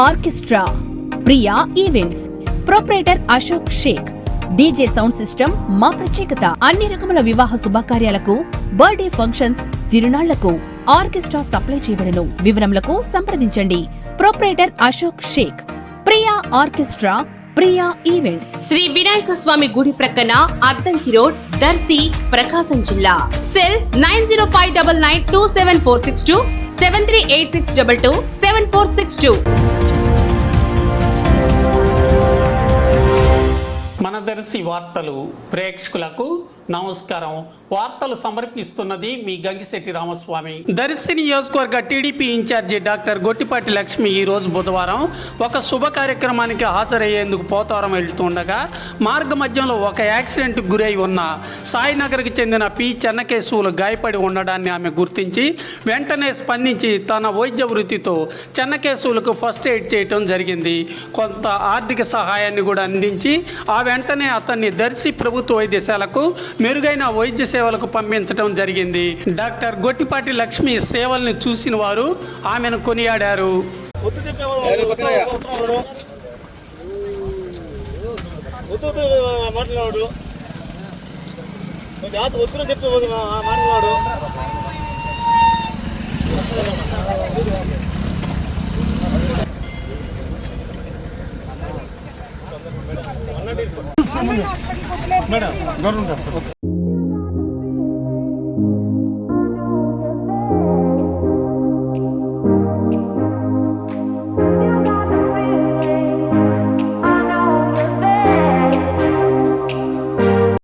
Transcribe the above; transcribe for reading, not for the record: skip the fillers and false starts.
Orchestra, Priya events, proprietor Ashok Shaik. DJ sound system మా ప్రత్యేకత. అన్ని రకముల వివాహ శుభకార్యాలకు, బర్త్డే ఫంక్షన్స్, తిరునాళ్లకు ఆర్కెస్ట్రా సప్లై చేయబడును. వివరములకు సంప్రదించండి. Proprietor Ashok Shaik, Priya orchestra, Priya events. Shri Vinayaka Swami గుడి ప్రక్కన అద్దంకి రోడ్, దర్శి, ప్రకాశం జిల్లా. సెల్ 9059927462, 7386227462. మన దర్శి వార్తలు ప్రేక్షకులకు నమస్కారం. వార్తలు సమర్పిస్తున్నది మీ గంగిశెట్టి రామస్వామి. దర్శి నియోజకవర్గ TDP incharge doctor Gottipati Lakshmi ఈరోజు బుధవారం ఒక శుభ కార్యక్రమానికి హాజరయ్యేందుకు పోతారం వెళ్తుండగా మార్గ మధ్యంలో ఒక యాక్సిడెంట్కు గురై ఉన్న సాయినగర్కి చెందిన పి చెన్నకేశవులు గాయపడి ఉండడాన్ని ఆమె గుర్తించి వెంటనే స్పందించి తన వైద్య వృత్తితో చెన్నకేశవులకు ఫస్ట్ ఎయిడ్ చేయటం జరిగింది. కొంత ఆర్థిక సహాయాన్ని కూడా అందించి ఆ వెంటనే అతన్ని దర్శి ప్రభుత్వ వైద్యశాలకు మెరుగైన వైద్య సేవలకు పంపించడం జరిగింది. డాక్టర్ గొట్టిపాటి లక్ష్మి సేవల్ని చూసిన వారు ఆమెను కొనియాడారు. మేడం